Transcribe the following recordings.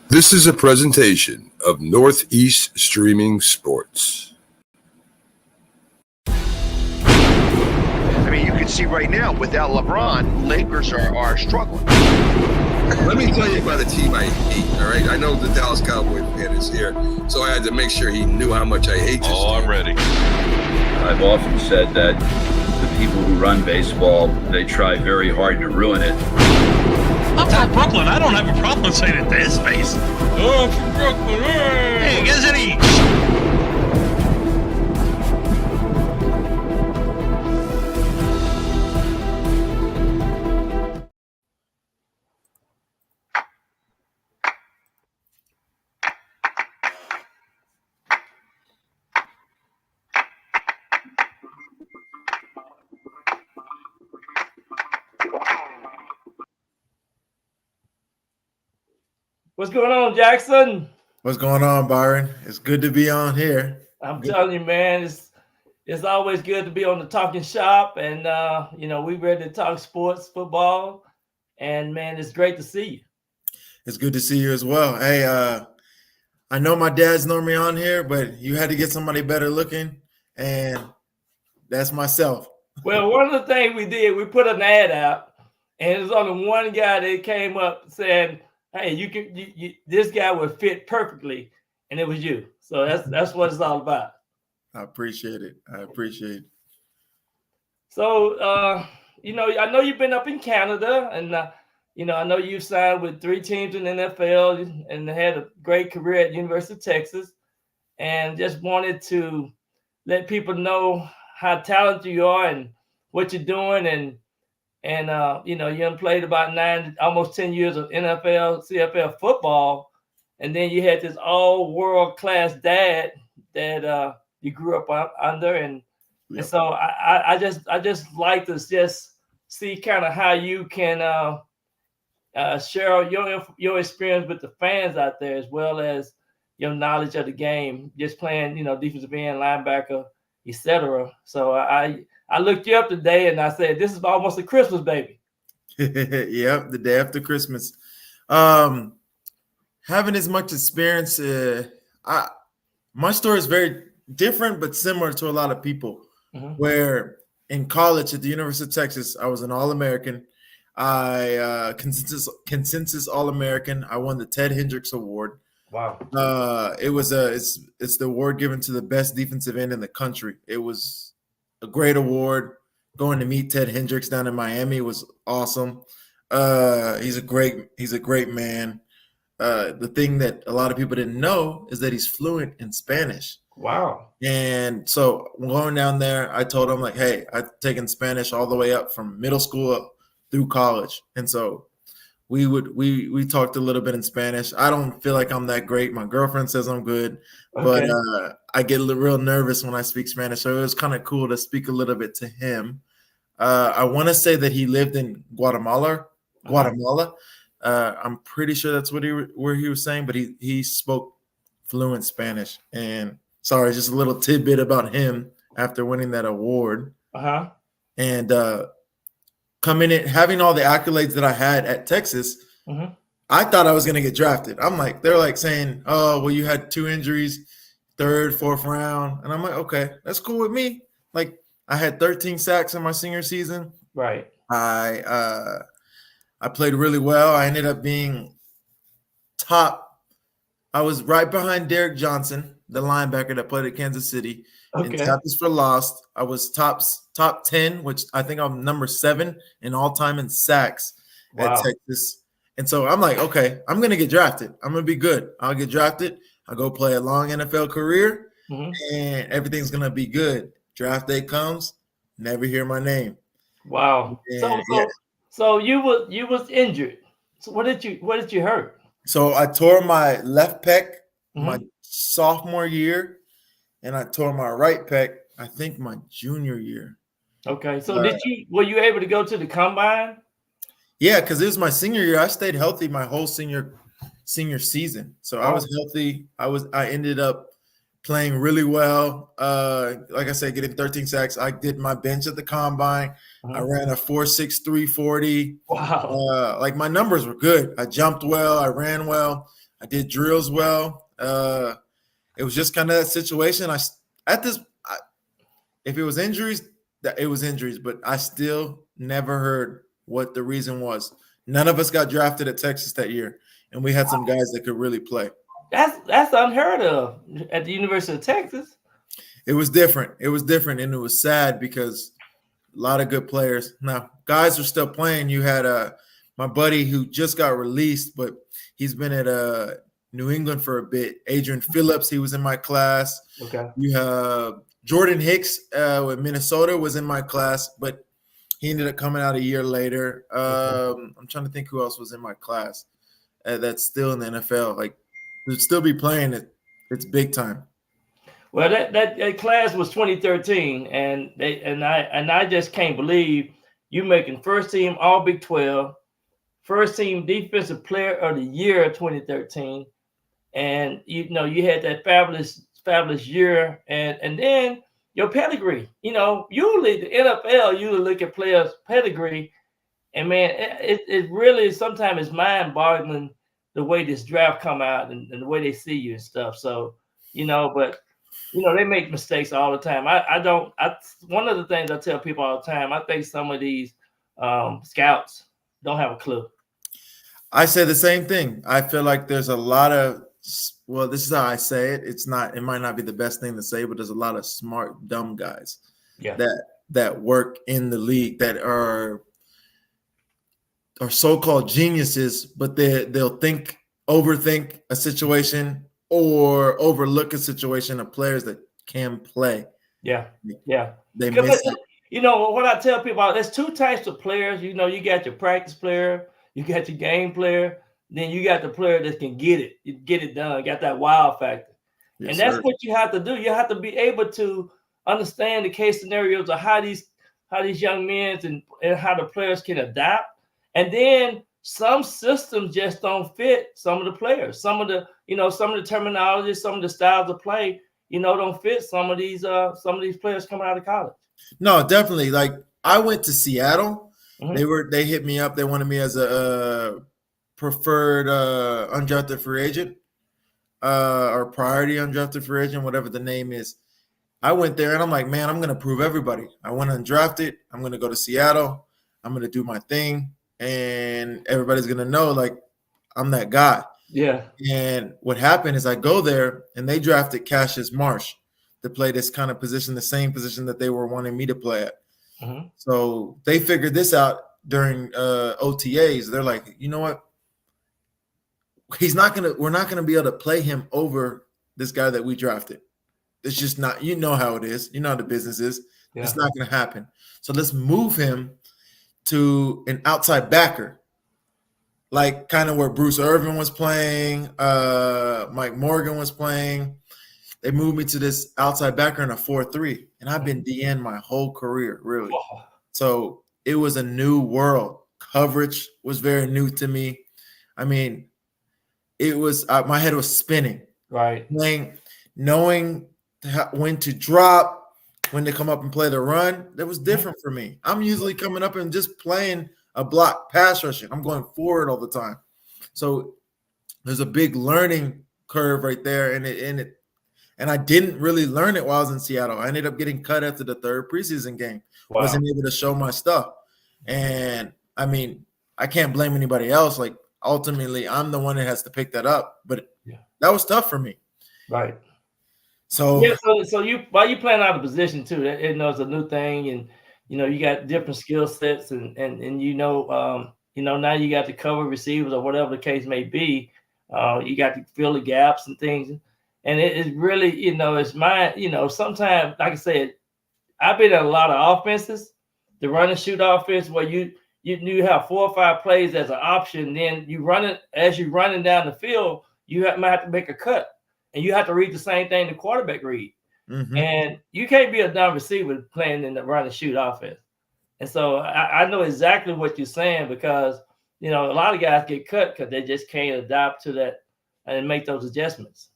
This is a presentation of Northeast Streaming Sports. I mean, you can see right now, without LeBron, Lakers are struggling. Let me tell you about a team I hate, all right? I know the Dallas Cowboys fan is here, so I had to make sure he knew how much I hate this team. I'm ready. I've often said that the people who run baseball, they try very hard to ruin it. I'm from Brooklyn. I don't have a problem saying it to his face. Oh, I'm from Brooklyn. Hey, get us any. What's going on, Jackson? What's going on, Byron? It's good to be on here. I'm telling you, man, it's always good to be on the Talking Shop, and we ready to talk sports, football, and man, it's great to see you. It's good to see you as well. Hey, I know my dad's normally on here, but you had to get somebody better looking, and that's myself. Well, one of the things we did, we put an ad out, and it was only one guy that came up saying, "Hey, you this guy would fit perfectly," and it was you. So that's what it's all about. I appreciate it. So, I know you've been up in Canada, and I know you've signed with 3 teams in the NFL and had a great career at University of Texas, and just wanted to let people know how talented you are and what you're doing, and you played about almost 10 years of NFL, CFL football, and then you had this all world class dad that you grew up under, and so I just like to just see kind of how you can share your experience with the fans out there, as well as your knowledge of the game, just playing defensive end, linebacker, etc. So I looked you up today, and I said, this is almost a Christmas baby. Yep, the day after Christmas. Having as much experience, my story is very different, but similar to a lot of people. Mm-hmm. Where in college at the University of Texas, I was an All-American. I consensus All-American. I won the Ted Hendricks Award. Wow. It's the award given to the best defensive end in the country. It was a great award. Going to meet Ted Hendricks down in Miami was awesome. He's a great man. The thing that a lot of people didn't know is that he's fluent in Spanish. Wow. And so going down there, I told him, like, hey, I've taken Spanish all the way up from middle school up through college. And so we talked a little bit in Spanish. I don't feel like I'm that great. My girlfriend says I'm good, Okay. but I get real nervous when I speak Spanish. So it was kind of cool to speak a little bit to him. I want to say that he lived in Guatemala. I'm pretty sure that's where he was saying, but he spoke fluent Spanish. And sorry, just a little tidbit about him after winning that award. Uh-huh. And coming in, having all the accolades that I had at Texas, Mm-hmm. I thought I was going to get drafted. They're like saying, oh, well, you had 2 injuries, 3rd, 4th round. And I'm like, okay, that's cool with me. Like, I had 13 sacks in my senior season. Right. I played really well. I ended up being top. I was right behind Derek Johnson, the linebacker that played at Kansas City. Okay. In tackles for loss, I was top 10, which I think I'm number 7 in all time in sacks at Texas. And so I'm like, okay, I'm going to get drafted. I'm going to be good. I'll get drafted. I'll go play a long NFL career, Mm-hmm. and everything's going to be good. Draft day comes, never hear my name. Wow. And, So you was injured. So what did you hurt? So I tore my left pec my Mm-hmm. sophomore year, and I tore my right pec, I think, my junior year. Okay. So were you able to go to the combine? Yeah, because it was my senior year. I stayed healthy my whole senior season. So I was healthy. I ended up playing really well. Like I said, getting 13 sacks. I did my bench at the combine. I ran a 4.63 40. Wow. Like, my numbers were good. I jumped well. I ran well. I did drills well. It was just kind of that situation. If it was injuries, that it was injuries, but I still never heard what the reason was. None of us got drafted at Texas that year, and we had some guys that could really play. That's unheard of at the University of Texas. It was different. It was different, and it was sad because a lot of good players. Now, guys are still playing. You had my buddy who just got released, but he's been at New England for a bit. Adrian Phillips, he was in my class. Okay. You have Jordan Hicks with Minnesota was in my class, but he ended up coming out a year later. I'm trying to think who else was in my class that's still in the NFL. Like, to still be playing it, it's big time. Well, that class was 2013, and I just can't believe you making first team All Big 12, first team Defensive Player of the Year 2013, and you had that fabulous year, and then your pedigree. Usually the NFL, you look at players' pedigree, and man, it really sometimes is mind-boggling the way this draft come out and the way they see you and stuff. So but. They make mistakes all the time. One of the things I tell people all the time, I think some of these scouts don't have a clue. I say the same thing. I feel like there's a lot of, well, this is how I say it. It might not be the best thing to say, but there's a lot of smart, dumb guys that work in the league that are so-called geniuses, but they'll overthink a situation or overlook a situation of players that can play. Yeah. They miss it. What I tell people, there's two types of players. You got your practice player, you got your game player, then you got the player that can get it done, got that wow factor. Yes, and that's what you have to do. You have to be able to understand the case scenarios of how these young men and how the players can adapt. And then some systems just don't fit some of the players. Some of the terminology, some of the styles of play, don't fit some of these players coming out of college. No, definitely. Like, I went to Seattle. Mm-hmm. They hit me up. They wanted me as a preferred undrafted free agent or priority undrafted free agent, whatever the name is. I went there and I'm like, man, I'm going to prove everybody. I went undrafted. I'm going to go to Seattle. I'm going to do my thing. And everybody's going to know, like, I'm that guy. Yeah. And what happened is I go there and they drafted Cassius Marsh to play this kind of position, the same position that they were wanting me to play at. Mm-hmm. So they figured this out during OTAs. They're like, you know what? We're not going to be able to play him over this guy that we drafted. It's just not, how it is. You know how the business is. Yeah. It's not going to happen. So let's move him to an outside backer, like kind of where Bruce Irvin was playing, Mike Morgan was playing. They moved me to this outside backer in a 4-3, and I've been DN my whole career, really. Oh. So it was a new world. Coverage was very new to me. I mean, it was my head was spinning. Right. Knowing when to drop, when they come up and play the run, that was different for me. I'm usually coming up and just playing a block pass rushing. I'm going forward all the time. So there's a big learning curve right there. And I didn't really learn it while I was in Seattle. I ended up getting cut after the third preseason game. Wow. Wasn't able to show my stuff. And I mean, I can't blame anybody else. Like, ultimately, I'm the one that has to pick that up. But that was tough for me. Right. So so while you playing out of position too, it's a new thing, and you got different skill sets, and now you got to cover receivers or whatever the case may be. You got to fill the gaps and things, and it's really it's my sometimes, like I said, I've been in a lot of offenses, the run and shoot offense where you have 4 or 5 plays as an option, then you're running down the field, might have to make a cut. And you have to read the same thing the quarterback read. Mm-hmm. And you can't be a dumb receiver playing in the run and shoot offense. And so I know exactly what you're saying, because, a lot of guys get cut because they just can't adapt to that and make those adjustments.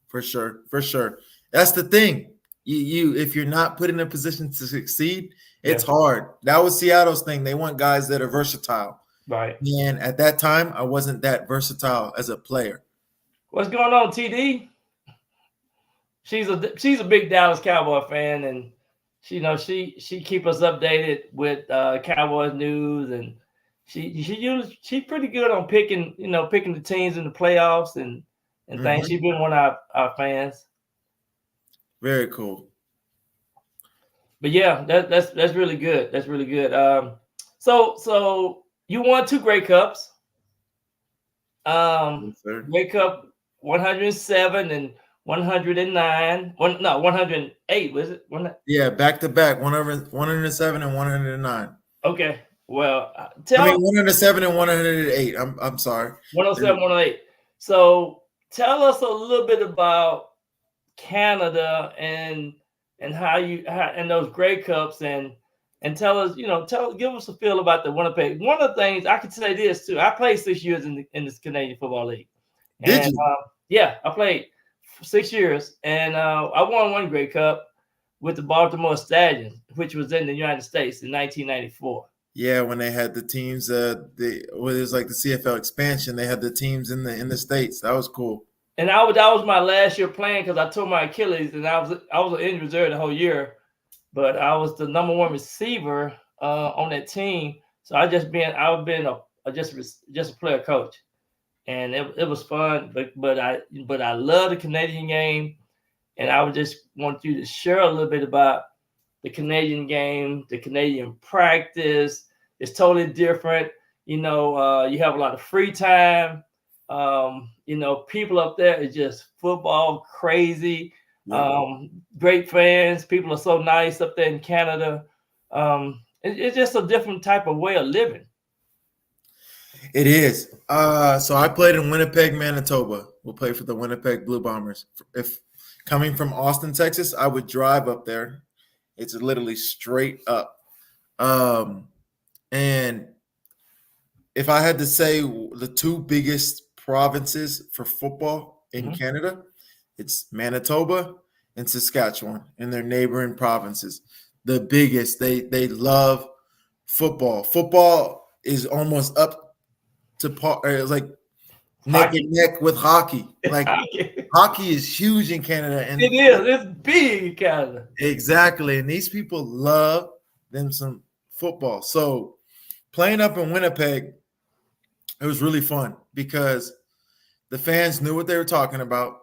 For sure. That's the thing. You if you're not put in a position to succeed, it's hard. That was Seattle's thing. They want guys that are versatile. Right. And at that time, I wasn't that versatile as a player. What's going on, TD? She's a big Dallas Cowboy fan, and she keep us updated with Cowboys news, and she's pretty good on picking the teams in the playoffs and things. She's been one of our fans. Very cool. But yeah, that's really good. That's really good. So you won 2 Grey Cups. Yes, sir. Grey Cup 107 and 109. 108 was it? Yeah, back to back, 107 and 109. Okay. Well, I mean 107 and 108. I'm sorry. 107, 108. So tell us a little bit about Canada and how and those Grey Cups and tell us, give us a feel about the Winnipeg. One of the things I can say this too. I played 6 years in this Canadian Football League. Did you? Yeah, I played 6 years, and I won 1 Grey Cup with the Baltimore Stallions, which was in the United States in 1994. Yeah, when they had the teams, it was like the CFL expansion. They had the teams in the States. That was cool. And that was my last year playing because I tore my Achilles, and I was an injured reserve the whole year. But I was the number 1 receiver on that team, so I've been just a player coach, and it was fun. But I love the Canadian game, and I would just want you to share a little bit about the Canadian game, the Canadian practice. It's totally different. You have a lot of free time. People up there is just football crazy. Great fans. People are so nice up there in Canada. It's just a different type of way of living. It is. So I played in Winnipeg, Manitoba. We'll play for the Winnipeg Blue Bombers. If coming from Austin, Texas, I would drive up there. It's literally straight up. And if I had to say the 2 biggest provinces for football in Canada, it's Manitoba and Saskatchewan and their neighboring provinces. The biggest. They love football. Football is almost up to par. It's like neck and neck with hockey. Like hockey is huge in Canada, and it is. It's big in Canada. Exactly, and these people love them some football. So playing up in Winnipeg, it was really fun because the fans knew what they were talking about.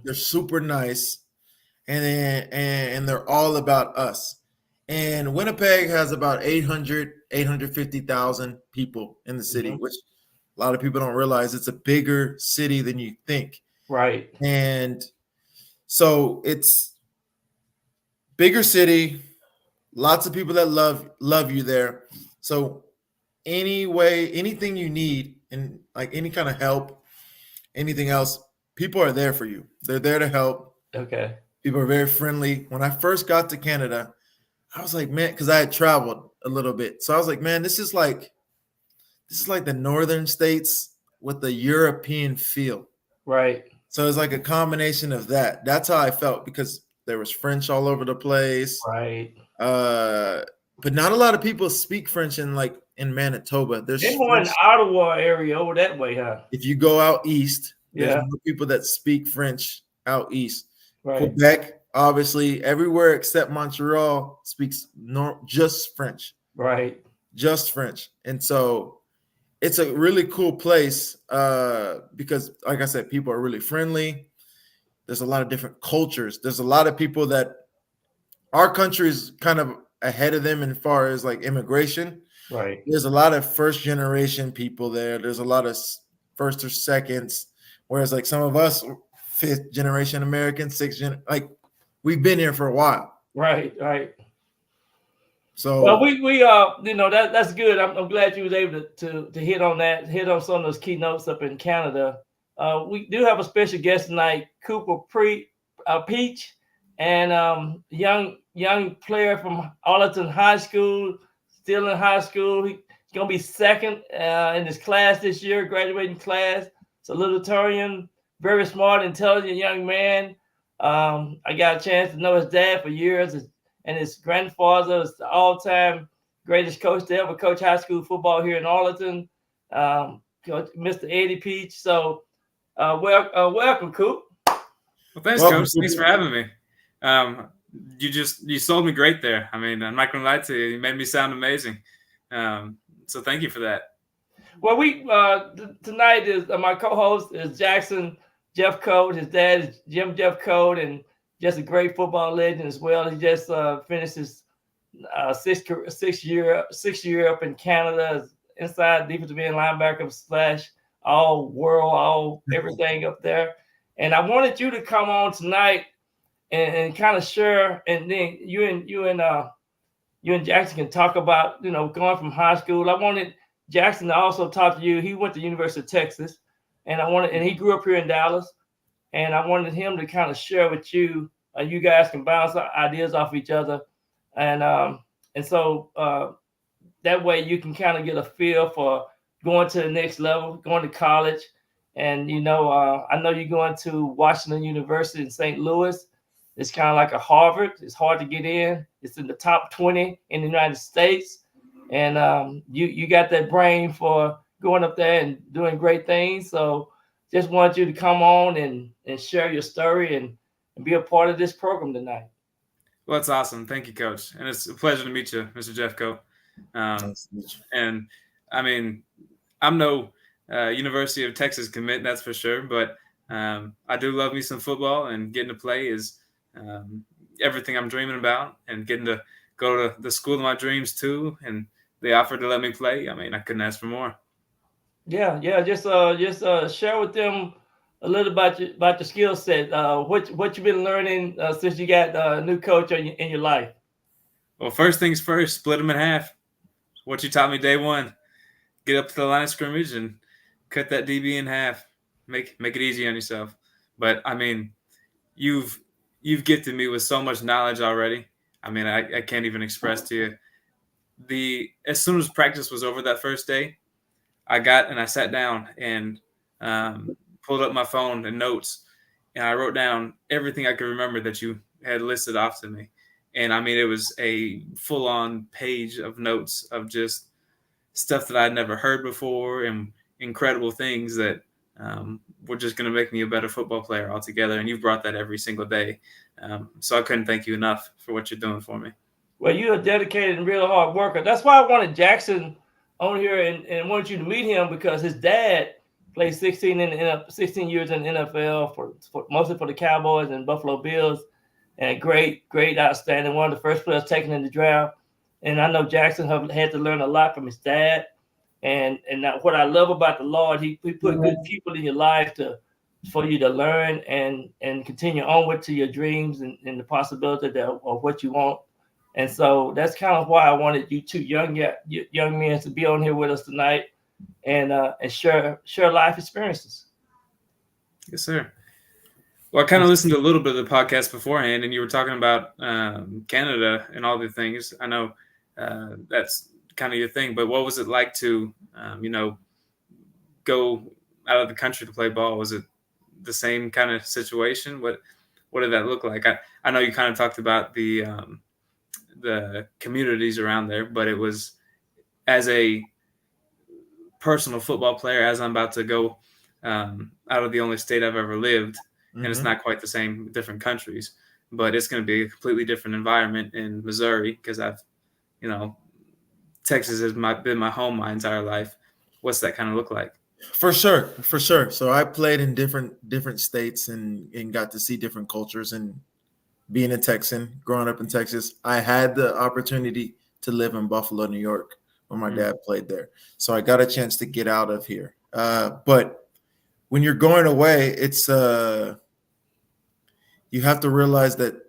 They're super nice, and they're all about us. And Winnipeg has about 850,000 people in the city, which a lot of people don't realize. It's a bigger city than you think. Right. And so it's bigger city, lots of people that love you there. So anything you need, and like any kind of help, anything else, people are there for you. They're there to help. Okay. People are very friendly. When I first got to Canada, I was like, man, because I had traveled a little bit. So I was like, man, this is like the northern states with the European feel. Right. So it's like a combination of that. That's how I felt because there was French all over the place. Right. But not a lot of people speak French in Manitoba. They're more in the Ottawa area over that way, huh? If you go out east, there's Yeah. more people that speak French out east. Right. Quebec, obviously, everywhere except Montreal speaks just French. Right. Just French. And so it's a really cool place because, like I said, people are really friendly. There's a lot of different cultures. There's a lot of people that our country is kind of ahead of them as far as like immigration. Right. There's a lot of first generation people there. There's a lot of first or seconds, whereas like some of us, 5th generation Americans, 6th gen, like we've been here for a while. Right. Right. So well, we that's good. I'm glad you was able to hit on some of those keynotes up in Canada. We do have a special guest tonight, Cooper Peach, and young player from Arlington High School, still in high school. He's gonna be second in his class this year, graduating class. Salutatorian, very smart, intelligent young man. I got a chance to know his dad for years, and his grandfather is the all-time greatest coach to ever coach high school football here in Arlington, Mr. Eddie Peach. So Welcome, Coop. Well, thanks, Welcome, Coach. Thanks Cooper. for having me. You sold me great there. I mean, I'm not going to lie to you. You made me sound amazing. So thank you for that. Well, we tonight is my co-host is Jackson Jeff Code. His dad is Jim Jeff Code, and just a great football legend as well. He just finished his sixth year up in Canada as inside defensive end linebacker / all world, all everything up there. And I wanted you to come on tonight and kind of share, and then you and Jackson can talk about going from high school. I wanted Jackson to also talk to you. He went to University of Texas, and he grew up here in Dallas, and I wanted him to kind of share with you. You guys can bounce ideas off each other, and so that way you can kind of get a feel for going to the next level, going to college, and I know you're going to Washington University in St. Louis. It's kind of like a Harvard. It's hard to get in. It's in the top 20 in the United States. And you got that brain for going up there and doing great things. So just want you to come on and share your story and be a part of this program tonight. Well, that's awesome. Thank you, Coach. And it's a pleasure to meet you, Mr. Jeffco. And I mean, I'm no University of Texas commit, that's for sure. But I do love me some football, and getting to play is everything I'm dreaming about, and getting to go to the school of my dreams too. And they offered to let me play. I mean, I couldn't ask for more. Yeah. Just share with them a little about your skill set. What you've been learning since you got a new coach in your life. Well, first things first, split them in half. What you taught me day one. Get up to the line of scrimmage and cut that DB in half. Make it easy on yourself. But I mean, you've gifted me with so much knowledge already. I mean, I can't even express to you. As soon as practice was over that first day, I sat down and pulled up my phone and notes, and I wrote down everything I could remember that you had listed off to me. And I mean, it was a full-on page of notes of just stuff that I'd never heard before, and incredible things that were just going to make me a better football player altogether. And you've brought that every single day. So I couldn't thank you enough for what you're doing for me. Well, you're a dedicated and real hard worker. That's why I wanted Jackson on here and wanted you to meet him, because his dad played 16 years in the NFL for mostly for the Cowboys and Buffalo Bills, and great, outstanding, one of the first players taken in the draft. And I know Jackson had to learn a lot from his dad. And what I love about the Lord, he put good people in your life for you to learn and continue onward to your dreams and the possibility of what you want. And so that's kind of why I wanted you two young men to be on here with us tonight and share life experiences. Yes, sir. Well, I kind of listened to a little bit of the podcast beforehand, and you were talking about Canada and all the things. I know that's kind of your thing, but what was it like to, go out of the country to play ball? Was it the same kind of situation? What did that look like? I know you kind of talked about the communities around there, but it was as a personal football player, as I'm about to go out of the only state I've ever lived. And it's not quite the same, different countries, but it's going to be a completely different environment in Missouri, because Texas has been my home my entire life. What's that kind of look like? For sure. So I played in different states and got to see different cultures. And being a Texan, growing up in Texas, I had the opportunity to live in Buffalo, New York, where my dad played there. So I got a chance to get out of here. But when you're going away, it's you have to realize that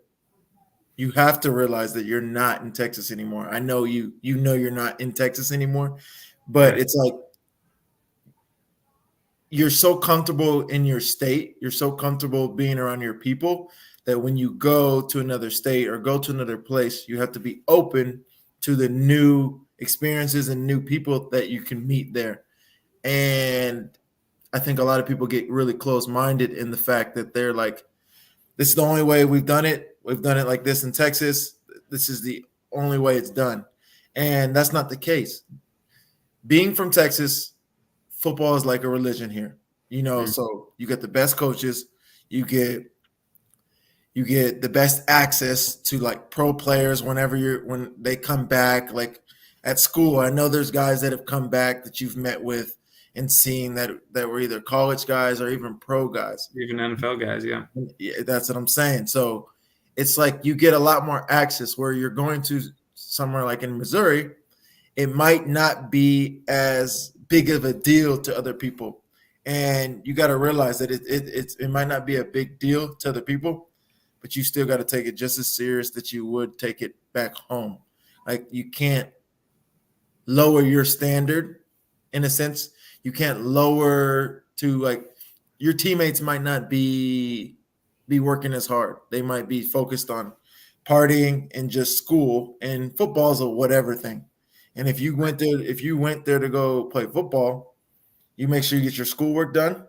you're not in Texas anymore. I know you know you're not in Texas anymore, but it's like you're so comfortable in your state, you're so comfortable being around your people, that when you go to another state or go to another place, you have to be open to the new experiences and new people that you can meet there. And I think a lot of people get really close-minded in the fact that they're like, this is the only way we've done it. We've done it like this in Texas. This is the only way it's done. And that's not the case. Being from Texas, football is like a religion here. So you get the best coaches, you get the best access to like pro players when they come back. Like at school, I know there's guys that have come back that you've met with and seen that were either college guys or even pro guys. Even NFL guys, yeah. Yeah, that's what I'm saying. So it's like you get a lot more access where you're going to somewhere like in Missouri. It might not be as big of a deal to other people. And you got to realize that it might not be a big deal to other people, but you still got to take it just as serious that you would take it back home. Like you can't lower your standard in a sense. You can't lower to like your teammates might not be working as hard. They might be focused on partying and just school, and football's a whatever thing. And if you went there to go play football, you make sure you get your schoolwork done.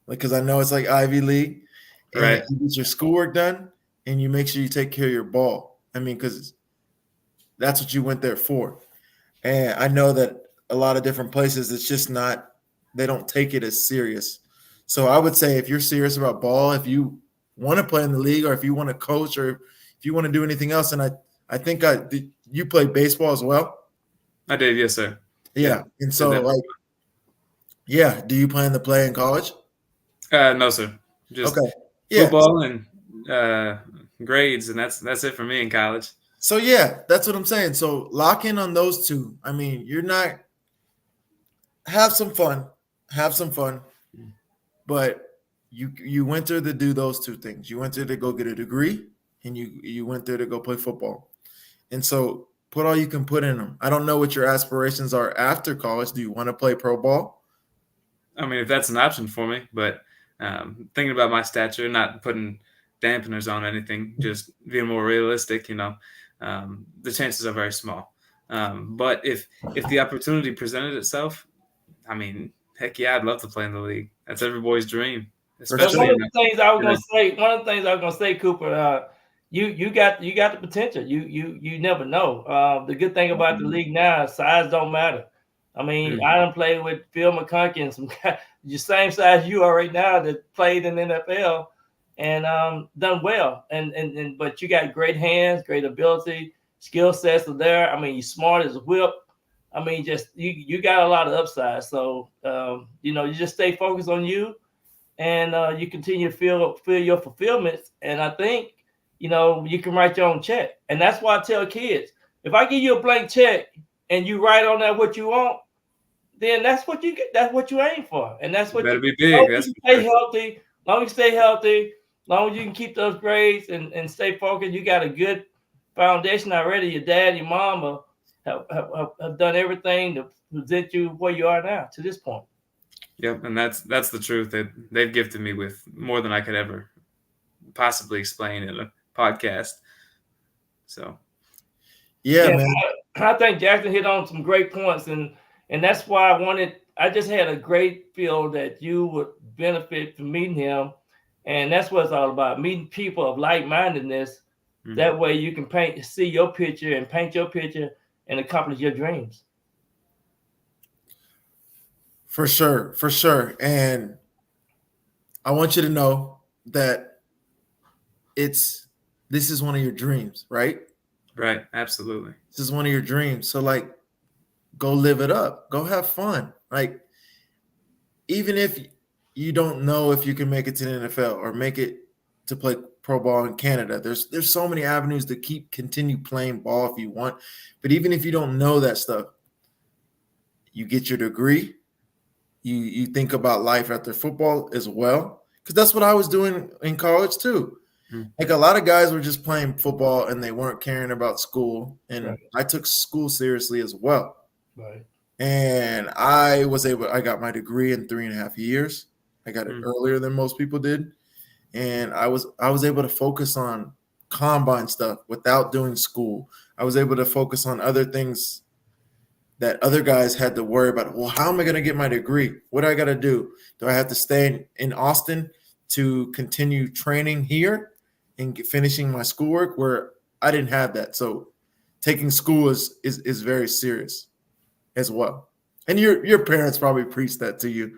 Like, cause I know it's like Ivy League, and Right. you get your schoolwork done and you make sure you take care of your ball. I mean, cause that's what you went there for. And I know that a lot of different places, it's just not, they don't take it as serious. So I would say if you're serious about ball, if you want to play in the league or if you want to coach or if you want to do anything else, and I think you played baseball as well. I did, yes, sir. Yeah. And so do you plan to play in college? No, sir. Just okay. Yeah. Football and grades, and that's it for me in college. So yeah, that's what I'm saying. So lock in on those two. I mean, you're not have some fun, but you went there to do those two things. You went there to go get a degree, and you went there to go play football. And so put all you can put in them. I don't know what your aspirations are after college. Do you want to play pro ball? I mean, if that's an option for me, but thinking about my stature, not putting dampeners on anything, just being more realistic, the chances are very small. But if the opportunity presented itself, I mean, heck yeah, I'd love to play in the league. That's every boy's dream. Especially one of the things I was gonna say, Cooper, you got the potential. You never know. The good thing about the league now is size don't matter. I mean, I done played with Phil McConkey and some guys the same size you are right now that played in the NFL and done well. And but you got great hands, great ability, skill sets are there. I mean, you're smart as a whip. I mean, just you got a lot of upside. So you just stay focused on you, and you continue to feel your fulfillments. And I think you can write your own check. And that's why I tell kids, if I give you a blank check and you write on that what you want, then that's what you get. That's what you aim for, and that's what better you be big. As long as you stay healthy, long as you can keep those grades and stay focused, you got a good foundation already. Your dad, your mama have done everything to present you where you are now to this point. Yep, and that's the truth. They've gifted me with more than I could ever possibly explain in a podcast. So, yeah, man. I think Jackson hit on some great points, and that's why I just had a great feel that you would benefit from meeting him, and that's what it's all about, meeting people of like-mindedness. Mm-hmm. That way you can see your picture and paint your picture and accomplish your dreams. For sure. And I want you to know that this is one of your dreams, right? Right, absolutely. This is one of your dreams. So like, go live it up. Go have fun. Like, even if you don't know if you can make it to the NFL or make it to play pro ball in Canada, there's so many avenues to continue playing ball if you want. But even if you don't know that stuff, you get your degree. You think about life after football as well, because that's what I was doing in college too. Mm-hmm. Like a lot of guys were just playing football and they weren't caring about school, and right. I took school seriously as well. Right. And I got my degree in 3.5 years. I got it earlier than most people did, and I was able to focus on combine stuff without doing school. I was able to focus on other things that other guys had to worry about. Well, how am I going to get my degree? What do I got to do? Do I have to stay in Austin to continue training here and finishing my schoolwork? Where I didn't have that. So taking school is very serious as well. And your parents probably preached that to you.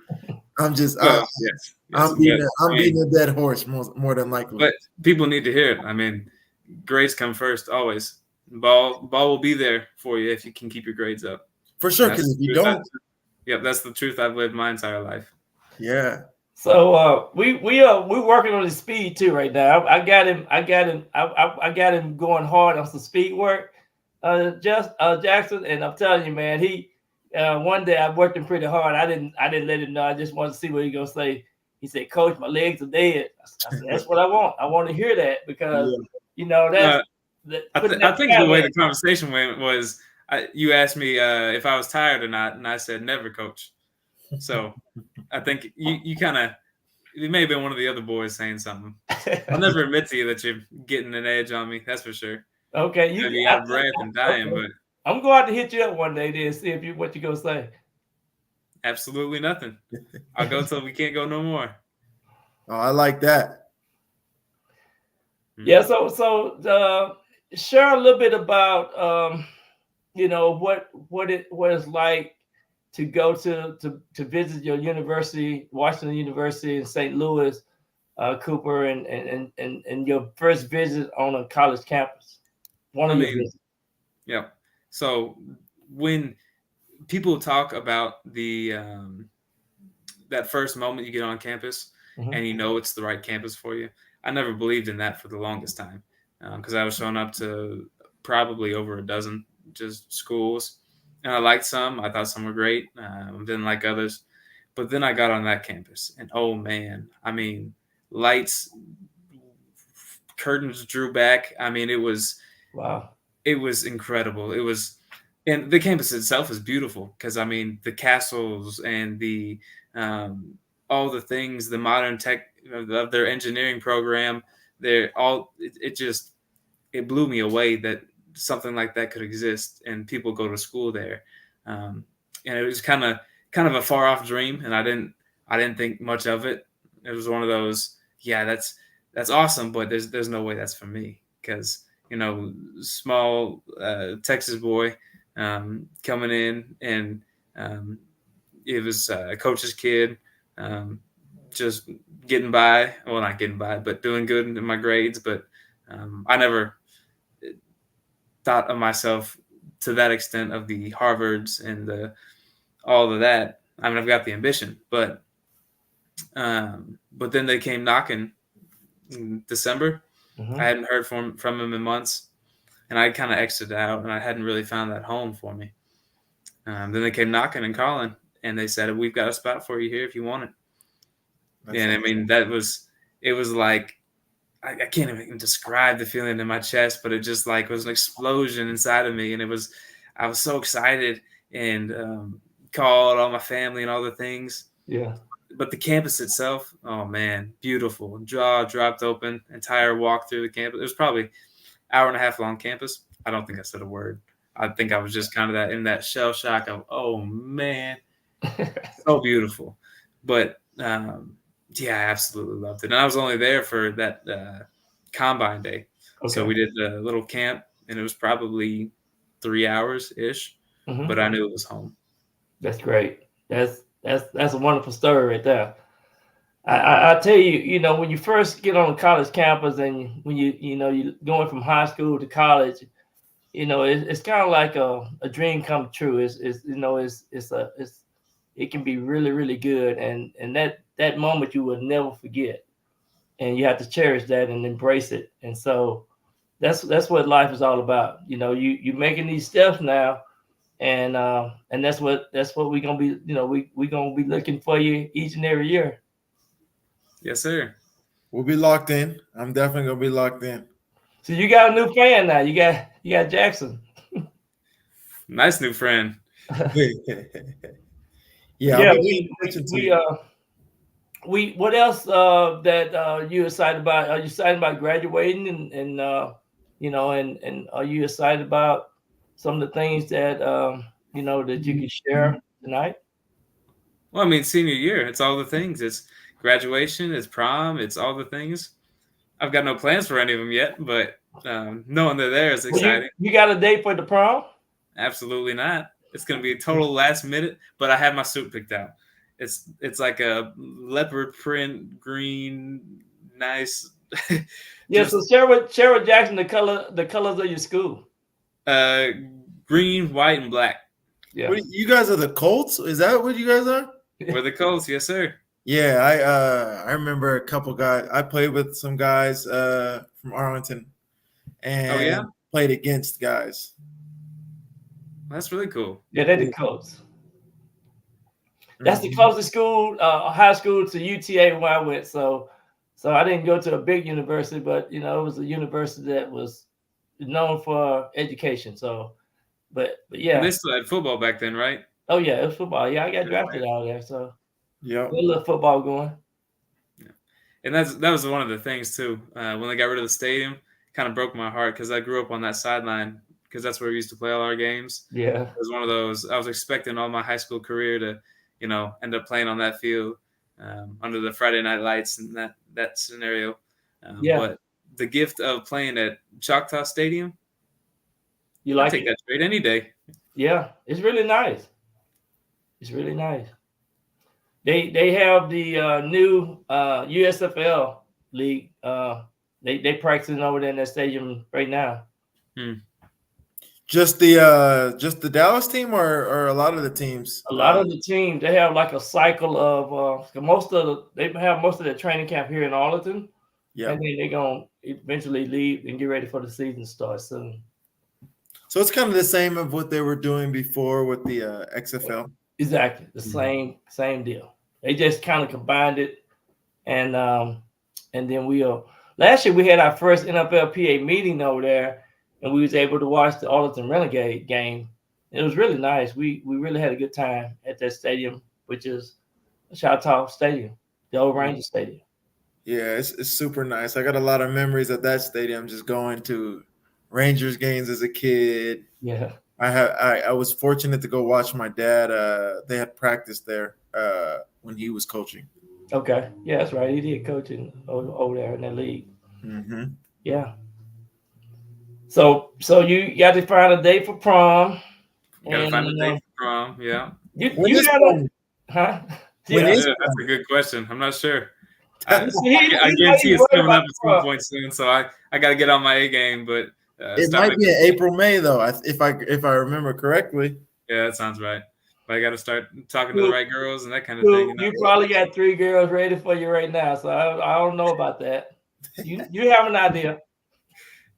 I'm just Well, yes, I'm beating a dead horse more than likely. But people need to hear it. I mean, grades come first always. Ball will be there for you if you can keep your grades up. For sure, because if you don't, that's the truth I've lived my entire life. Yeah. So we're working on his speed too right now. I got him going hard on some speed work, Jackson, and I'm telling you, man, he one day I worked him pretty hard. I didn't let him know. I just wanted to see what he gonna say. He said, "Coach, my legs are dead." I said, "That's what I want. I want to hear that because that's." I think the way the conversation went was you asked me if I was tired or not, and I said never, Coach. So I think you kind of, it may have been one of the other boys saying something. I'll never admit to you that you're getting an edge on me. That's for sure. Okay, you be out of breath and dying, but I'm going to hit you up one day to see what you gonna say. Absolutely nothing. I'll go till we can't go no more. Oh, I like that. Yeah. So share a little bit about what it's like to go to visit your university, Washington University in St. Louis, Cooper, and your first visit on a college campus. Your visits. Yeah. So when people talk about the that first moment you get on campus and you know it's the right campus for you, I never believed in that for the longest time because I was showing up to probably over a dozen just schools. And I liked some. I thought some were great. Didn't like others. But then I got on that campus, and oh man, I mean, lights, curtains drew back. I mean, it was wow. It was incredible. It was, and the campus itself is beautiful because I mean, the castles and the all the things, the modern tech of their engineering program. They're all. It blew me away that something like that could exist and people go to school there. And it was kind of a far off dream. And I didn't think much of it. It was one of those, yeah, that's awesome. But there's no way that's for me. Cause small, Texas boy, coming in and, it was a coach's kid, just getting by. Well, not getting by, but doing good in my grades. But, I never thought of myself to that extent of the Harvards and all of that. I mean, I've got the ambition, but then they came knocking in December. I hadn't heard from him in months, and I kind of exited out, and I hadn't really found that home for me. Then they came knocking and calling, and they said, "We've got a spot for you here if you want it." And I mean, it was like, I can't even describe the feeling in my chest, but it just like was an explosion inside of me. And I was so excited and called all my family and all the things. Yeah. But the campus itself, oh man, beautiful. Jaw dropped open, entire walk through the campus. It was probably an hour and a half long campus. I don't think I said a word. I think I was just kind of in that shell shock of, oh man, so beautiful. But yeah, I absolutely loved it. And I was only there for that combine day. Okay. So we did a little camp, and it was probably 3 hours-ish, but I knew it was home. That's great. That's a wonderful story right there. I tell you, when you first get on a college campus and when you're going from high school to college, it's kind of like a dream come true. It can be really, really good. And that moment you will never forget. And you have to cherish that and embrace it. And so that's what life is all about. You're making these steps now, and that's what we're gonna be, we're gonna be looking for you each and every year. Yes, sir. We'll be locked in. I'm definitely gonna be locked in. So you got a new fan now. You got Jackson. Nice new friend. Yeah. We what else that you excited about? Are you excited about graduating and are you excited about some of the things that that you can share tonight? Well, I mean, senior year, it's all the things. It's graduation, it's prom, it's all the things. I've got no plans for any of them yet, but knowing they're there is exciting. You got a date for the prom? Absolutely not. It's going to be a total last minute, but I have my suit picked out. it's like a leopard print, green, nice. Yeah, so share with Jackson the colors of your school. Green, white, and black. Yeah. What, you guys are the Colts? Is that what you guys are? We're the Colts, yes, sir. Yeah, I remember a couple guys. I played with some guys from Arlington, and played against guys. That's really cool. Yeah, they're the Colts. That's the closest school, high school to UTA where I went. So I didn't go to a big university, but it was a university that was known for education. So, but yeah. And they still had football back then, right? Oh yeah, it was football. Yeah, I got drafted out there, so yeah, a little football going. Yeah, and that was one of the things too. When they got rid of the stadium, kind of broke my heart because I grew up on that sideline because that's where we used to play all our games. Yeah, it was one of those. I was expecting all my high school career to, end up playing on that field under the Friday night lights and that scenario. But the gift of playing at Choctaw Stadium, I'd take that trade any day. Yeah, it's really nice. It's really nice. They have the new USFL league. They practicing over there in that stadium right now. Just the Dallas team, or a lot of the teams? A lot of the teams. They have like a cycle of they have most of their training camp here in Arlington. Yeah, and then they're gonna eventually leave and get ready for the season start soon. So it's kind of the same of what they were doing before with the XFL. Exactly, the same deal. They just kind of combined it, and then last year we had our first NFLPA meeting over there, and we was able to watch the Arlington Renegade game. It was really nice. We really had a good time at that stadium, which is Choctaw Stadium, the old Ranger Stadium. Yeah, it's super nice. I got a lot of memories at that stadium, just going to Rangers games as a kid. Yeah. I was fortunate to go watch my dad. They had practice there when he was coaching. Okay. Yeah, that's right. He did coaching over there in that league. Mm-hmm. Yeah. So you got to find a date for prom. You got to find a date for prom. Yeah. You got huh? Yeah, that's a good question. I'm not sure. I guarantee it's coming up at some point soon, so I got to get on my A game. But it might be in April, May though, if I remember correctly. Yeah, that sounds right. But I got to start talking to the right girls and that kind of thing. You probably got 3 girls ready for you right now, so I don't know about that. You have an idea?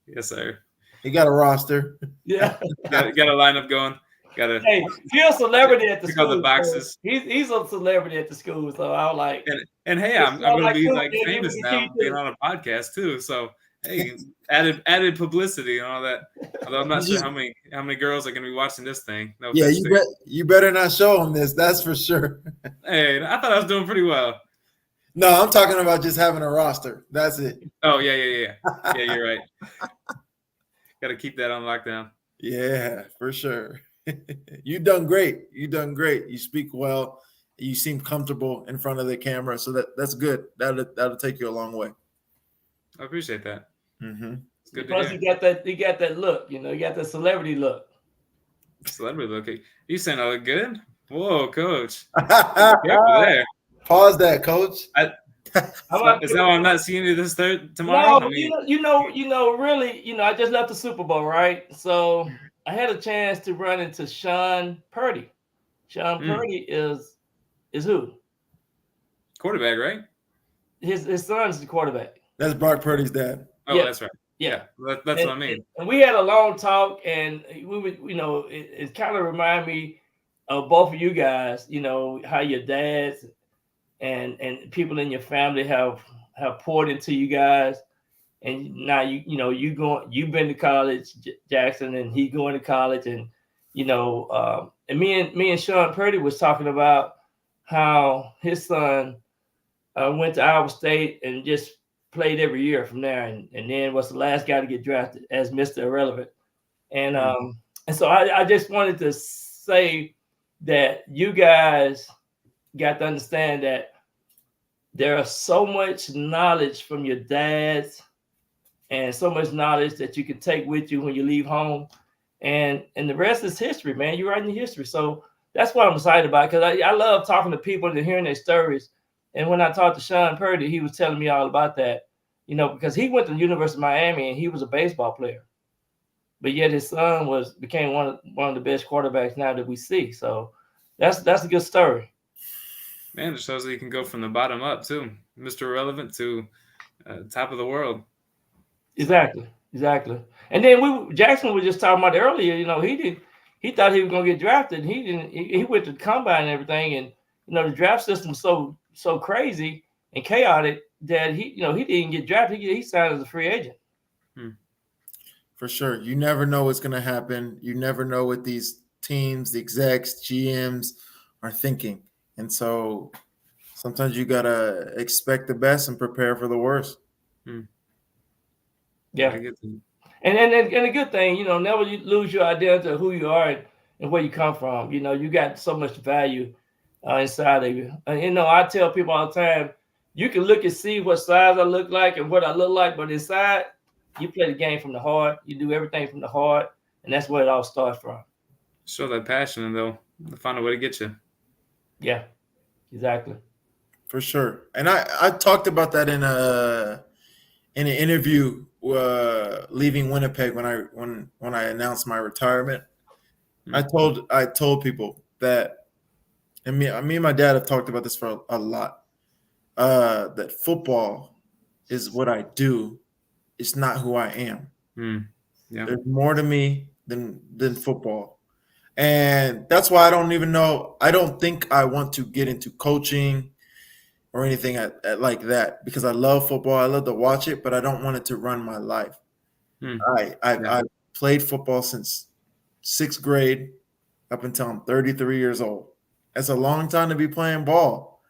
Yes, sir. You got a roster. Yeah. got a lineup going. Hey, he's a celebrity at the school. The boxes. So he's a celebrity at the school, so I was like. And hey, I'm going to be like famous now, being on a podcast too. So hey, added publicity and all that. Although I'm not sure how many girls are going to be watching this thing. No, yeah, you better not show them this. That's for sure. Hey, I thought I was doing pretty well. No, I'm talking about just having a roster. That's it. Oh yeah. Yeah, you're right. Got to keep that on lockdown. Yeah, for sure. You done great. You speak well. You seem comfortable in front of the camera, so that's good. That'll take you a long way. I appreciate that. Mm-hmm. It's good. Plus, you got that look. You got the celebrity look. Celebrity look. You saying I look good? Whoa, coach. There. Pause that, coach. Is that why I'm not seeing you this tomorrow? No, really, I just left the Super Bowl, right? So I had a chance to run into Sean Purdy. Sean Purdy is who? Quarterback, right? His son's the quarterback. That's Brock Purdy's dad. Oh, yeah. That's right. Yeah, that's what I mean. And we had a long talk, and we would, it kind of reminded me of both of you guys. How your dads and people in your family have poured into you guys, and now you've been to college, Jackson, and he going to college, and and me and Sean Purdy was talking about how his son went to Iowa State and just played every year from there, and then was the last guy to get drafted as Mr. Irrelevant, and so I just wanted to say that you guys got to understand that there is so much knowledge from your dads and so much knowledge that you can take with you when you leave home. And the rest is history, man. You're writing history. So that's what I'm excited about, because I love talking to people and hearing their stories. And when I talked to Sean Purdy, he was telling me all about that, because he went to the University of Miami and he was a baseball player, but yet his son became one of the best quarterbacks now that we see. So that's a good story. Man, it shows that you can go from the bottom up too, Mr. Irrelevant to top of the world. Exactly. And then Jackson was just talking about earlier. He thought he was gonna get drafted. He didn't. He went to the combine and everything, and the draft system so crazy and chaotic that he didn't get drafted. He signed as a free agent. For sure. You never know what's going to happen. You never know what these teams, the execs, GMs are thinking. And so sometimes you got to expect the best and prepare for the worst. Yeah. And a good thing, never lose your identity of who you are and where you come from. You got so much value inside of you. And, I tell people all the time, you can look and see what size I look like and what I look like, but inside, you play the game from the heart. You do everything from the heart, and that's where it all starts from. Show that passion, and they'll find a way to get you. Yeah, exactly. For sure. And I talked about that in an interview leaving Winnipeg when I announced my retirement. I told people that, and me and my dad have talked about this for a lot, that football is what I do. It's not who I am. Yeah. There's more to me than football. And that's why I don't even know. I don't think I want to get into coaching or anything at like that, because I love football. I love to watch it, but I don't want it to run my life. I played football since 6th grade up until I'm 33 years old. That's a long time to be playing ball.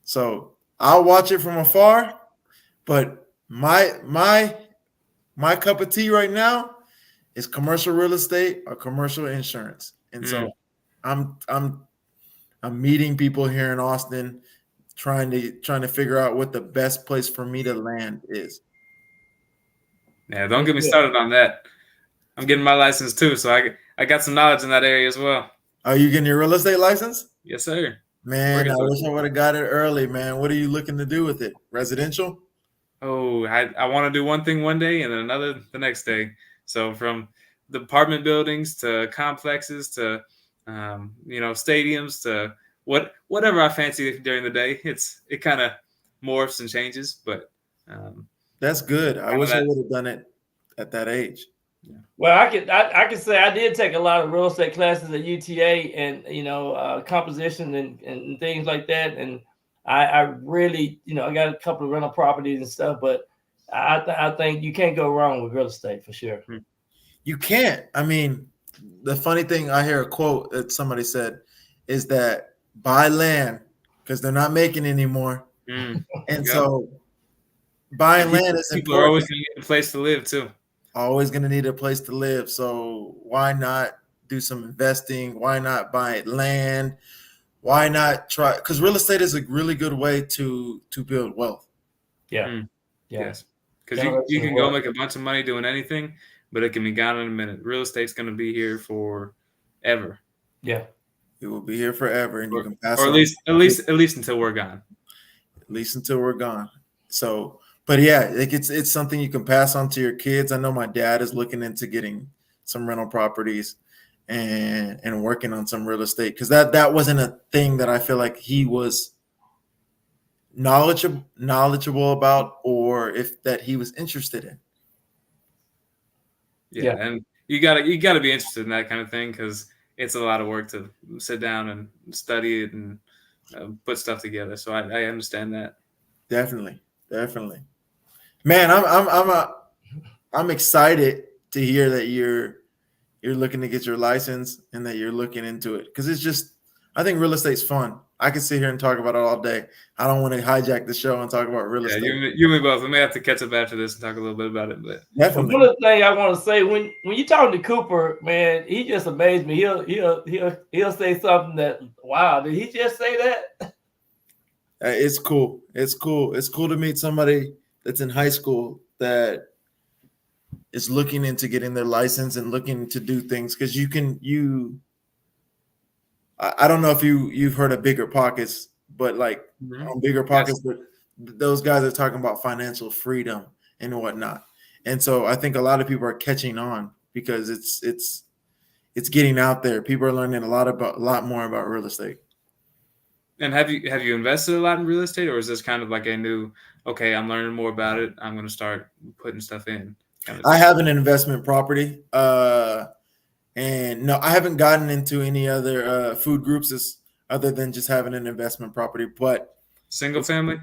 So I'll watch it from afar, but my cup of tea right now is commercial real estate or commercial insurance. And so I'm meeting people here in Austin, trying to figure out what the best place for me to land is. Yeah, don't get me started on that. I'm getting my license too, so I got some knowledge in that area as well. Are you getting your real estate license? Yes, sir. Man, I wish I would have got it early, man. What are you looking to do with it? Residential? Oh, I want to do one thing one day and then another the next day. So from the apartment buildings to complexes to stadiums to whatever I fancy during the day. It kind of morphs and changes, but that's good. I wish I would have done it at that age. Yeah. Well, I can say I did take a lot of real estate classes at UTA, and composition and things like that, and I really I got a couple of rental properties and stuff, but I think you can't go wrong with real estate for sure. You can't. I mean, the funny thing, I hear a quote that somebody said is that buy land because they're not making anymore, and so buying land is people important. Are always going to need a place to live too. Always going to need a place to live. So why not do some investing? Why not buy land? Why not try? Because real estate is a really good way to build wealth. Yeah. Yes. Because you can go make a bunch of money doing anything, but it can be gone in a minute. Real estate's going to be here forever. Yeah. It will be here forever, and you can pass. Or at least until we're gone. At least until we're gone. So. But yeah, it's something you can pass on to your kids. I know my dad is looking into getting some rental properties and working on some real estate, because that wasn't a thing that I feel like he was knowledgeable about, or if that he was interested in. Yeah, and you gotta be interested in that kind of thing, because it's a lot of work to sit down and study it and put stuff together. So I understand that. Definitely. Man, I'm excited to hear that you're looking to get your license and that you're looking into it, because it's just, I think real estate's fun. I can sit here and talk about it all day. I don't want to hijack the show and talk about real estate. You and me both. We may have to catch up after this and talk a little bit about it. But definitely. One of the things I want to say, when you talk to Cooper, man, he just amazed me. He'll say something that, wow, did he just say that? It's cool. It's cool to meet somebody that's in high school that is looking into getting their license and looking to do things, because you I don't know if you've heard of Bigger Pockets, but like Mhm. on Bigger Pockets, but those guys are talking about financial freedom and whatnot. And so I think a lot of people are catching on because it's getting out there. People are learning a lot more about real estate. And have you invested a lot in real estate, or is this kind of like a new? Okay, I'm learning more about it. I'm going to start putting stuff in. Kind of. I have an investment property, and no, I haven't gotten into any other food groups other than just having an investment property. But Single family.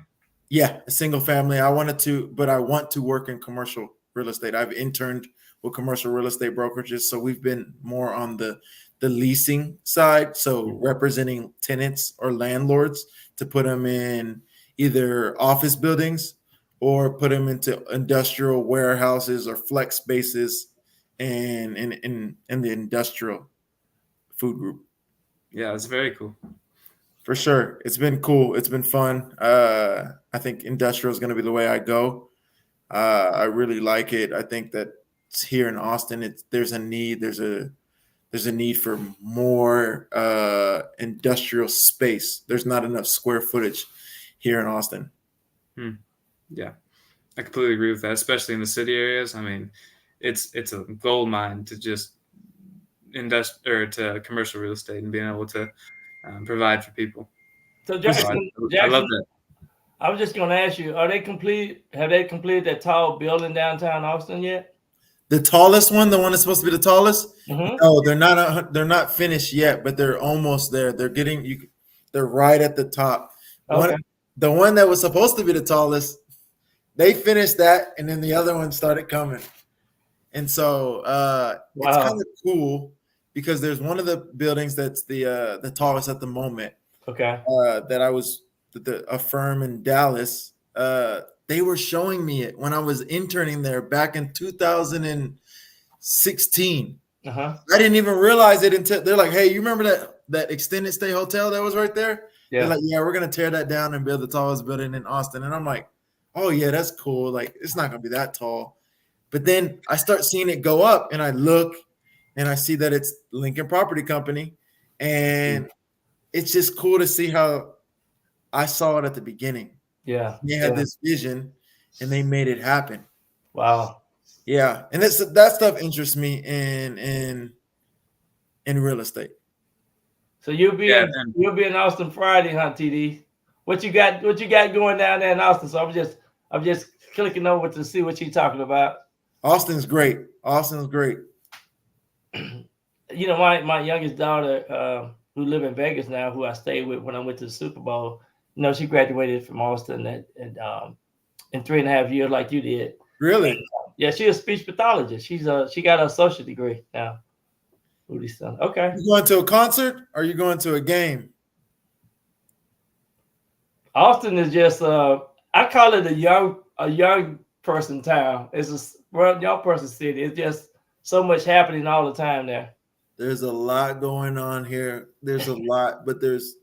yeah, a single family. But I want to work in commercial real estate. I've interned with commercial real estate brokerages, so we've been more on the leasing side, so representing tenants or landlords to put them in either office buildings or put them into industrial warehouses or flex spaces and in the industrial food group. Yeah, it's very cool. For sure. It's been cool. It's been fun. I think industrial is going to be the way I go. I really like it. I think that here in Austin, there's a need. There's a need for more industrial space. There's not enough square footage here in Austin. Yeah, I completely agree with that, especially in the city areas. I mean, it's a gold mine to just invest or to commercial real estate and being able to provide for people. So So Jackson, I love that. I was just going to ask you: have they completed that tall building downtown Austin yet? The tallest one, the one that's supposed to be the tallest. Mm-hmm. No, they're not. They're not finished yet, but they're almost there. They're getting you. They're right at the top. Okay. The one that was supposed to be the tallest, they finished that, and then the other one started coming. And so it's kind of cool because there's one of the buildings that's the tallest at the moment. Okay. That I was a firm in Dallas. They were showing me it when I was interning there back in 2016. Uh-huh. I didn't even realize it until they're like, "Hey, you remember that extended stay hotel that was right there?" Yeah. They're like, "Yeah, we're gonna tear that down and build the tallest building in Austin." And I'm like, "Oh yeah, that's cool. Like, it's not gonna be that tall." But then I start seeing it go up, and I look, and I see that it's Lincoln Property Company, and it's just cool to see how I saw it at the beginning. Yeah. They had this vision, and they made it happen. Wow. Yeah, and that stuff interests me in real estate. So you'll be in Austin Friday, huh, TD? What you got going down there in Austin? So I'm just clicking over to see what you're talking about. Austin's great. Austin's great. You know, my youngest daughter, who live in Vegas now, who I stayed with when I went to the Super Bowl, you know, she graduated from Austin in 3.5 years, like you did. Really? Yeah, she's a speech pathologist. She got her associate degree now. Rudy's son. Okay. You going to a concert or are you going to a game? Austin is just I call it a young person town. It's a young person city. It's just so much happening all the time there. There's a lot going on here. There's a lot, but there's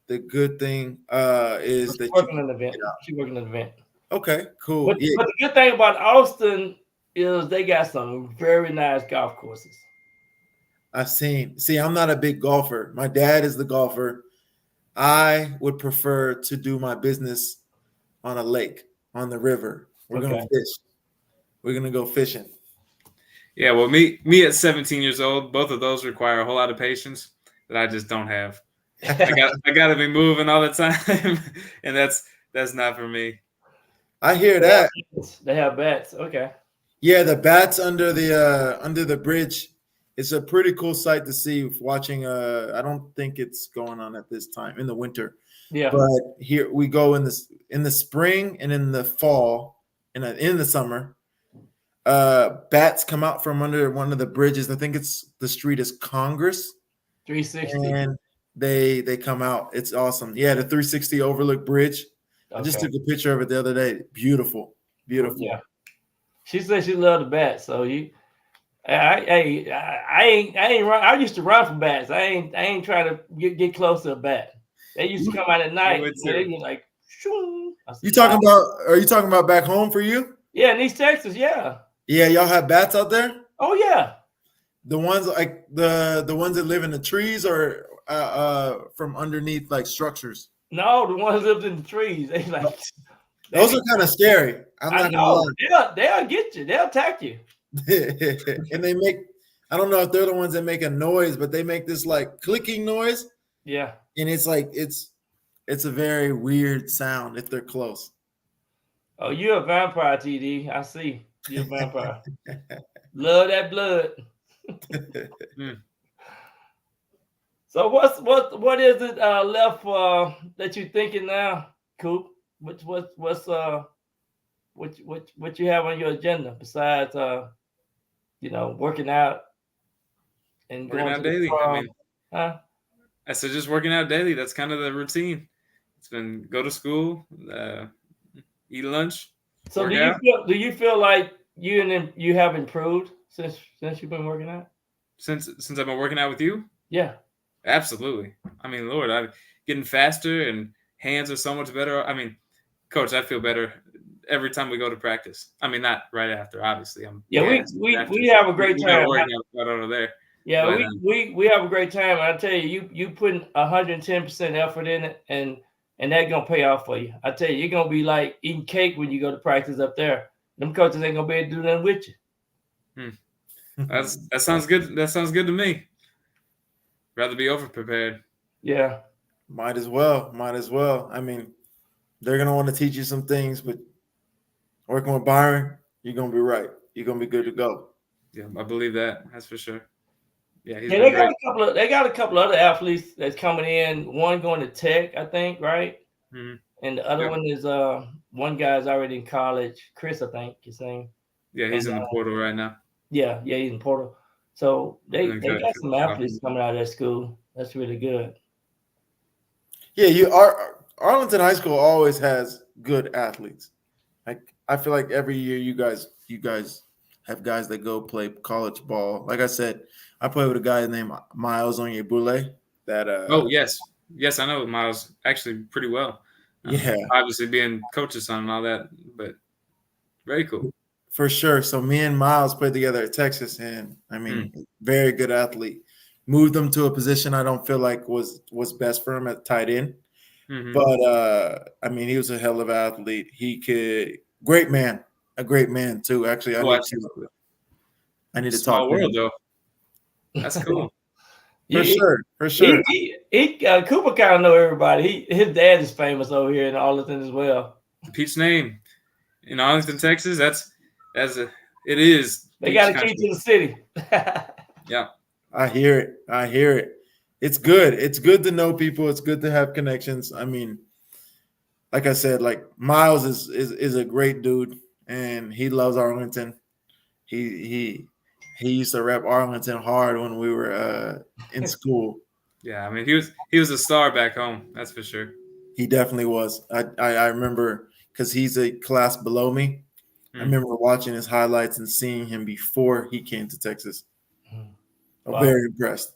the good thing is that She's working an event. She's working an event. Okay, cool. But the good thing about Austin is they got some very nice golf courses. I've seen. See, I'm not a big golfer. My dad is the golfer. I would prefer to do my business on a lake, on the river. We're gonna fish. We're gonna go fishing. Yeah, well, me at 17 years old, both of those require a whole lot of patience that I just don't have. I got to be moving all the time, and that's not for me. I hear that. They have bats. Okay. Yeah, the bats under the bridge. It's a pretty cool sight to see. Watching. I don't think it's going on at this time in the winter. Yeah. But here we go in the spring and in the fall and in the summer. Bats come out from under one of the bridges. I think the street is Congress. 360. And they come out. It's awesome. Yeah, the 360 overlook bridge. Okay. I just took a picture of it the other day. Beautiful. Yeah. She said she loved the bats. So I ain't run. I used to run from bats. I ain't trying to get close to a bat. They used to come out at night. And you're like, shoo. Are you talking about back home for you? Yeah, in East Texas, yeah. Yeah, y'all have bats out there? Oh yeah. The ones like the ones that live in the trees, or from underneath like structures. No, the ones that lived in the trees. They like Those are kind of scary. I'm I not gonna know. lie. They'll get you. They'll attack you. And they make, I don't know if they're the ones that make a noise, but they make this like clicking noise, Yeah. and it's like it's a very weird sound if they're close. Oh, you're a vampire, TD. I see. You're a vampire. Love that blood. So what is it left that you're thinking now, Coop? What you have on your agenda besides working out and Working going out to the daily. I prom? mean, Huh? I said just working out daily. That's kind of the routine. It's been go to school, eat lunch, So work out. do you feel like you have improved since you've been working out? Since I've been working out with you, Yeah. absolutely. I mean, Lord, I'm getting faster and hands are so much better. I mean, Coach, I feel better every time we go to practice. I mean, not right after, obviously. Yeah, we have a great time. Working out over there. Yeah, But, we have a great time. I tell you, you putting 110% effort in it, and that's gonna pay off for you. I tell you, you're gonna be like eating cake when you go to practice up there. Them coaches ain't gonna be able to do nothing with you. that sounds good. That sounds good to me. Rather be over prepared. Yeah. Might as well. Might as well. I mean, they're gonna want to teach you some things, but working with Byron, you're gonna be right. You're gonna be good to go. Yeah, I believe that. That's for sure. Yeah, he's Yeah, been great. they got a couple other athletes that's coming in. One going to Tech, I think, right? Mhm. And the other Yep. one is one guy's already in college. Chris, I think his name. Yeah, he's And, in the portal right now. Yeah, he's in Portal. So they And then got Coach- some athletes coming out of that school. That's really good. Yeah, Arlington High School always has good athletes. Like I feel like every year you guys have guys that go play college ball. Like I said, I play with a guy named Miles Onyebule. That Oh yes, I know Miles actually pretty well. Yeah, Obviously being coach's son and all that, but very cool. for sure. So me and Miles played together at Texas, and I mean, very good athlete. Moved him to a position I don't feel like was best for him at tight end. Mhm. But I mean, he was a hell of an athlete. He could a great man too. Actually, Absolutely. I need to Small talk to world him. though. That's cool. For sure. Cooper kind of know everybody. His dad is famous over here in Arlington as well. Pete's name in Arlington, Texas. It is. They got a key to the city. Yeah. I hear it. It's good. It's good to know people. It's good to have connections. I mean, like I said, like Miles is a great dude, and he loves Arlington. He used to rep Arlington hard when we were in school. Yeah, I mean he was a star back home. That's for sure. He definitely was. I remember because he's a class below me. I remember watching his highlights and seeing him before he came to Texas. I'm very impressed.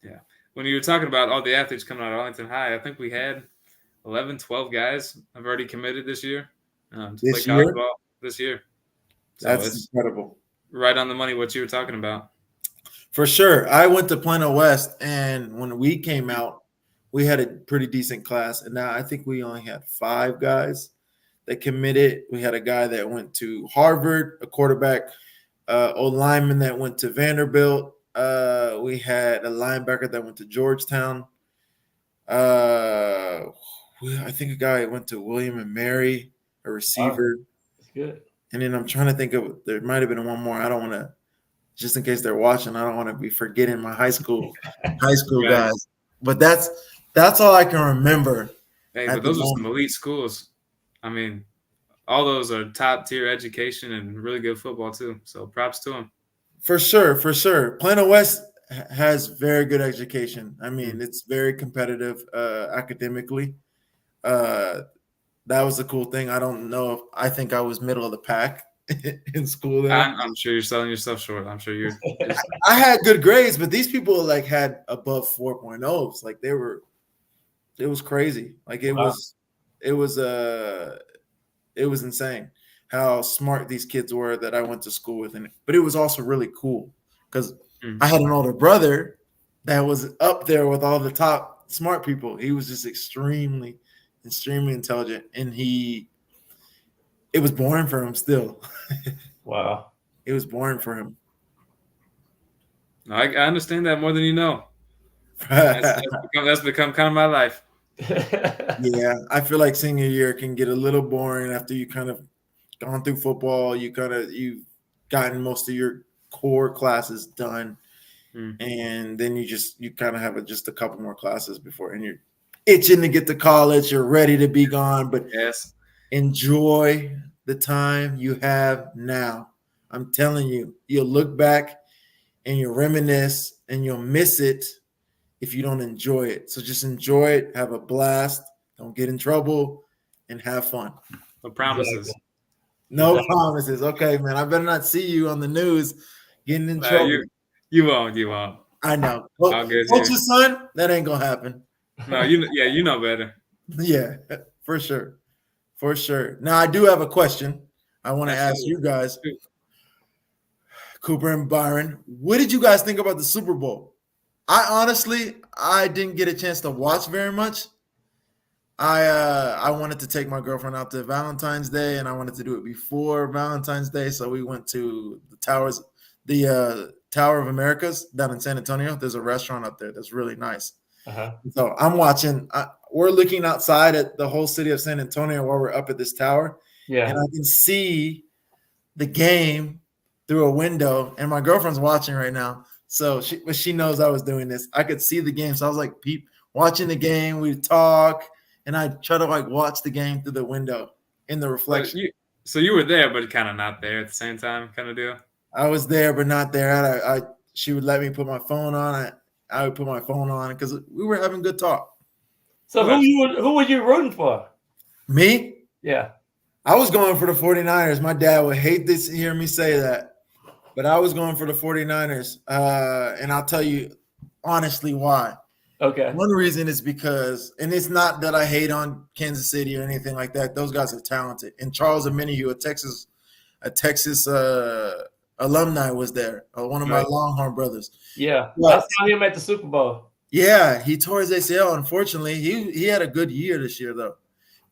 Yeah. When you were talking about all the athletes coming out of Arlington High, I think we had 11, 12 guys have already committed this year to play college ball this year. So That's incredible. Right on the money what you were talking about. For sure. I went to Plano West, and when we came out, we had a pretty decent class. And now I think we only had 5 guys that committed. We had a guy that went to Harvard, a quarterback, lineman that went to Vanderbilt. We had a linebacker that went to Georgetown. I think a guy went to William and Mary, a receiver. That's good. And then I'm trying to think of, there might have been one more. I don't want to, just in case they're watching, I don't want to be forgetting my high school guys. But that's all I can remember. Hey, but those are some elite schools. I mean, all those are top tier education and really good football too. So props to them. For sure. Plano West has very good education. I mean, it's very competitive academically. That was the cool thing. I don't know if I think I was middle of the pack in school there. I'm sure you're selling yourself short. I'm sure you're. I had good grades, but these people like had above 4.0s. Like it was crazy. Like it was insane how smart these kids were that I went to school with. But it was also really cool because I had an older brother that was up there with all the top smart people. He was just extremely, extremely intelligent, and it was boring for him still. Wow. It was boring for him. I understand that more than you know. That's become kind of my life. Yeah, I feel like senior year can get a little boring after you kind of gone through football. You've gotten most of your core classes done, and then you kind of have just a couple more classes before, and you're itching to get to college. You're ready to be gone, but Yes. enjoy the time you have now. I'm telling you, you'll look back and you'll reminisce and you'll miss it if you don't enjoy it. So just enjoy it, have a blast, don't get in trouble, and have fun. No promises. Exactly. No Exactly. promises. Okay, man. I better not see you on the news getting in trouble. You won't. You won't. I know. I'll get Coach's you. son, that ain't gonna happen. No, you know better. Yeah, for sure. For sure. Now I do have a question I want to ask you guys. Cooper and Byron, what did you guys think about the Super Bowl? I didn't get a chance to watch very much. I wanted to take my girlfriend out to Valentine's Day, and I wanted to do it before Valentine's Day, so we went to the Tower of Americas down in San Antonio. There's a restaurant up there that's really nice. Uh-huh. So I'm watching. We're looking outside at the whole city of San Antonio while we're up at this tower, Yeah. and I can see the game through a window, and my girlfriend's watching right now. So she knows I was doing this. I could see the game, so I was like, watching the game. We talk, and I try to like watch the game through the window in the reflection. So you were there, but kind of not there at the same time, kind of deal. I was there, but not there. She would let me put my phone on. I would put my phone on because we were having good talk. So who were you rooting for? Me? Yeah. I was going for the 49ers. My dad would hate this to hear me say that, but I was going for the 49ers. And I'll tell you honestly why. Okay. One reason is because, and it's not that I hate on Kansas City or anything like that. Those guys are talented. And Charles Omenihu, a Texas alumni, was there. One of my Longhorn brothers. Yeah, But, I saw him at the Super Bowl. Yeah, he tore his ACL. Unfortunately, he had a good year this year though.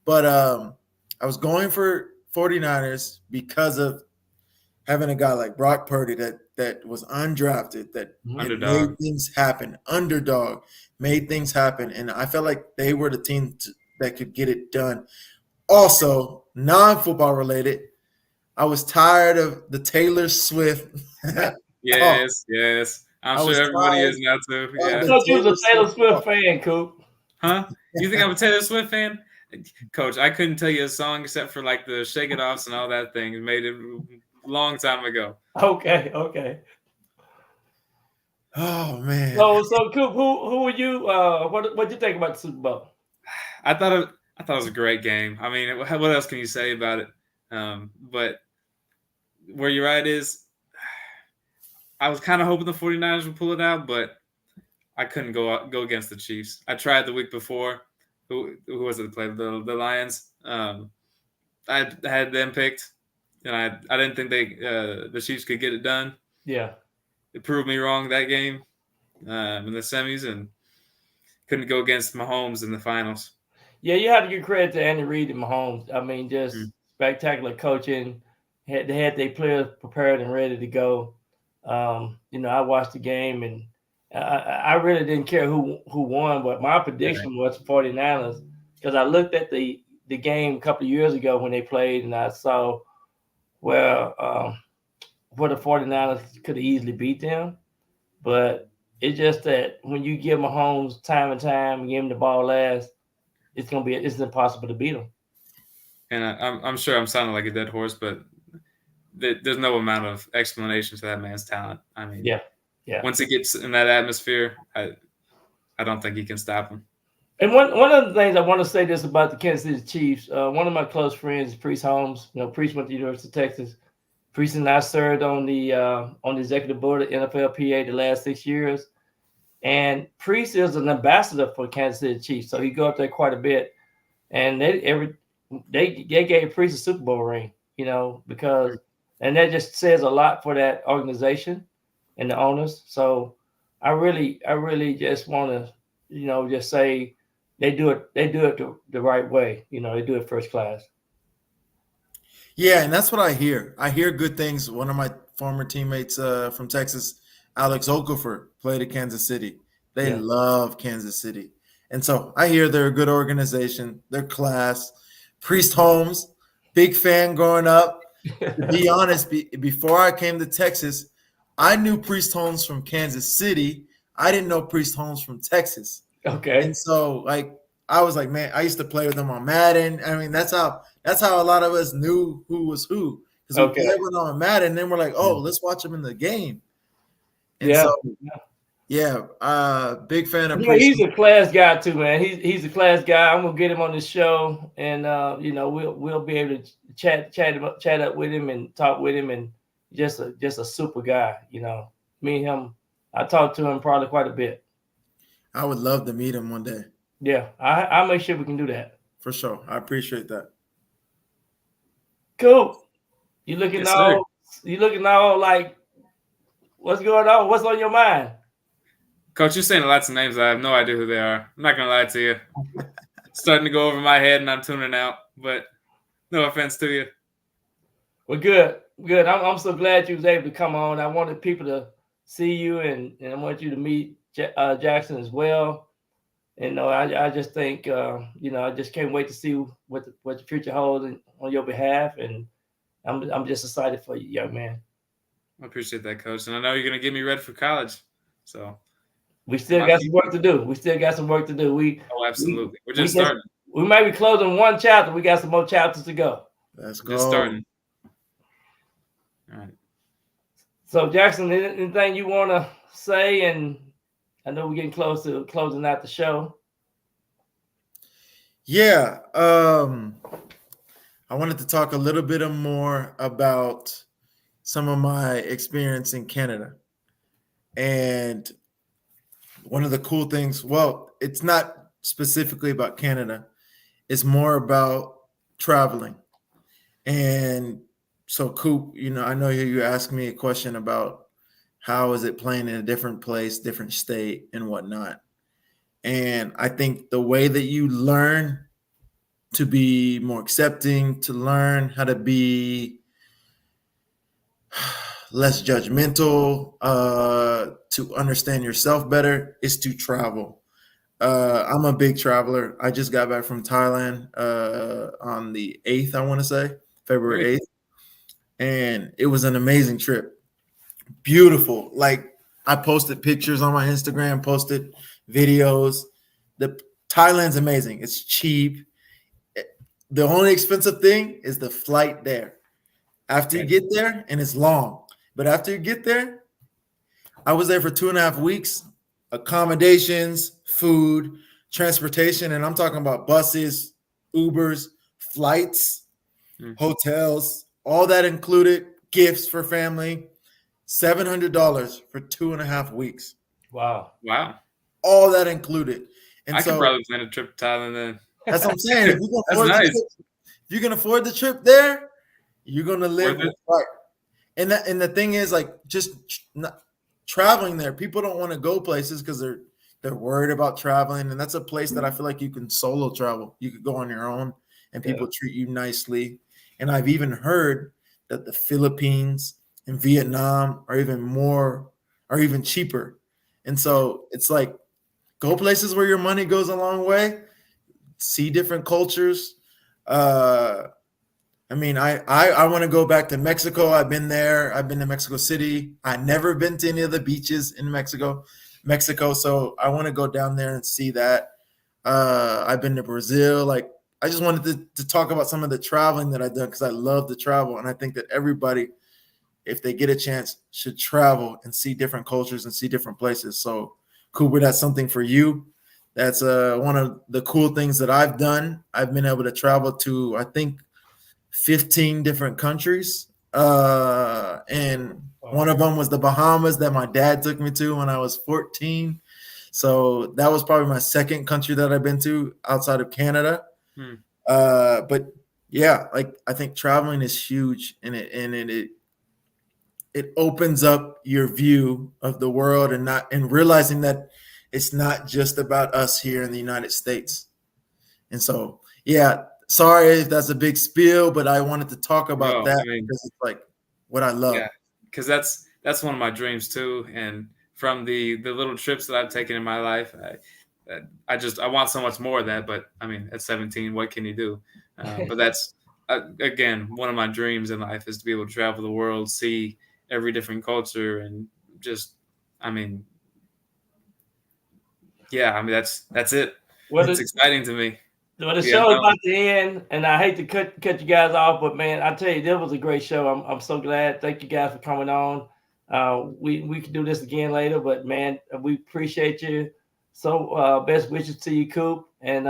But I was going for 49ers because of having a guy like Brock Purdy that was undrafted, that made things happen. Underdog made things happen, and I felt like they were the team that could get it done. Also, non-football related, I was tired of the Taylor Swift. Yes. I'm sure everybody is now too. Yeah. I thought you was a Taylor Swift fan, Coop. Huh? You think I'm a Taylor Swift fan? Coach, I couldn't tell you a song except for like the Shake It Offs and all that thing. It made it a long time ago. Okay. Oh man. So Coop, who were you? What did you think about the Super Bowl? I thought it was a great game. I mean, what else can you say about it? But where you're right is, I was kind of hoping the 49ers would pull it out, but I couldn't go against the Chiefs. I tried the week before. Who was it that played the Lions? I had them picked, and I didn't think the Chiefs could get it done. Yeah, it proved me wrong that game in the semis, and couldn't go against Mahomes in the finals. Yeah, you have to give credit to Andy Reid and Mahomes. I mean, just spectacular coaching. They had their players prepared and ready to go. I watched the game, and I really didn't care who won, but my prediction was 49ers, because I looked at the game a couple of years ago when they played, and I saw where the 49ers could have easily beat them. But it's just that when you give Mahomes time and time, give him the ball last, it's impossible to beat him. And I'm sure I'm sounding like a dead horse, but there's no amount of explanation to that man's talent. I mean, yeah. Once he gets in that atmosphere, I don't think he can stop him. And one of the things I want to say this about the Kansas City Chiefs. One of my close friends is Priest Holmes. Priest went to the University of Texas. Priest and I served on the executive board of NFLPA the last 6 years. And Priest is an ambassador for Kansas City Chiefs, so he go up there quite a bit. And they gave Priest a Super Bowl ring, because, and that just says a lot for that organization and the owners. So I really just want to, just say they do it the right way. They do it first class. Yeah, and that's what I hear. I hear good things. One of my former teammates from Texas, Alex Okafor, played at Kansas City. They Yeah. love Kansas City. And so I hear they're a good organization. They're class. Priest Holmes, big fan growing up. To be honest, before I came to Texas, I knew Priest Holmes from Kansas City. I didn't know Priest Holmes from Texas. Okay. And so, like, I was like, man, I used to play with him on Madden. I mean, that's how a lot of us knew who was who, because we Okay. played with him on Madden. And then we're like, oh, let's watch him in the game. And Yeah. so, yeah, big fan of Yeah, Priest. he's a class guy too, man. He's a class guy. I'm gonna get him on the show, and we'll be able to chat up with him and talk with him, and just a super guy. Me and him, I talked to him probably quite a bit. I would love to meet him one day. Yeah, I'll make sure we can do that. For sure. I appreciate that. Cool. You looking Yes, sir. all like, what's going on? What's on your mind? Coach, you're saying lots of names. I have no idea who they are. I'm not gonna lie to you. It's starting to go over my head, and I'm tuning out. But no offense to you. Well, good. I'm so glad you was able to come on. I wanted people to see you, and I want you to meet Jackson as well. And I just think I just can't wait to see what the future holds on your behalf, and I'm just excited for you, young man. I appreciate that, Coach, and I know you're gonna get me ready for college. So we still got some work to do. Oh, absolutely. We're just starting. We might be closing one chapter. We got some more chapters to go. Let's go. Just starting. All right. So, Jackson, anything you want to say? And I know we're getting close to closing out the show. Yeah. I wanted to talk a little bit more about some of my experience in Canada. And one of the cool things, well, it's not specifically about Canada. It's more about traveling. And so, Coop, I know you asked me a question about how is it playing in a different place, different state, and whatnot. And I think the way that you learn to be more accepting, to learn how to be less judgmental, to understand yourself better, is to travel. I'm a big traveler. I just got back from Thailand on the 8th, I want to say, February 8th. And it was an amazing trip. Beautiful. Like, I posted pictures on my Instagram, posted videos. The Thailand's amazing. It's cheap. The only expensive thing is the flight there. After you get there, and it's long, but after you get there, I was there for 2.5 weeks. Accommodations, food, transportation, and I'm talking about buses, Ubers, flights, hotels, all that included, gifts for family, $700 for 2.5 weeks. Wow. All that included. And I could probably plan a trip to Thailand then. That's what I'm saying. If you can afford the trip there, you're gonna live right. And the thing is, like, just traveling there. People don't want to go places because they're worried about traveling, and that's a place that I feel like you can solo travel. You could go on your own, and people treat you nicely. And I've even heard that the Philippines and Vietnam are even cheaper. And so it's like, go places where your money goes a long way. See different cultures. I want to go back to Mexico. I've been there. I've been to Mexico City. I've never been to any of the beaches in Mexico. So I want to go down there and see that. I've been to Brazil. Like, I just wanted to talk about some of the traveling that I've done because I love to travel. And I think that everybody, if they get a chance, should travel and see different cultures and see different places. So, Cooper, that's something for you. That's one of the cool things that I've done. I've been able to travel to, I think, 15 different countries. And one of them was the Bahamas that my dad took me to when I was 14. So that was probably my second country that I've been to outside of Canada. But yeah, like, I think traveling is huge, and it it opens up your view of the world and realizing that it's not just about us here in the United States. And so, yeah, sorry if that's a big spiel, but I wanted to talk about No, that I mean, because it's like what I love. yeah, because that's one of my dreams too. And from the little trips that I've taken in my life, I want so much more of that. But I mean, at 17, what can you do? But that's again one of my dreams in life is to be able to travel the world, see every different culture, and just, I mean, yeah, I mean that's it. Well, It's exciting to me. the Yeah, show is no, about to end, and I hate to cut you guys off, but man, I tell you, this was a great show. I'm so glad. Thank you guys for coming on. We can do this again later, but man, we appreciate you. So best wishes to you, Coop, and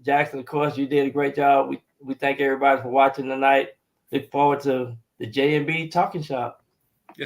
Jackson. Of course, you did a great job. We thank everybody for watching tonight. Look forward to the J&B Talking Shop.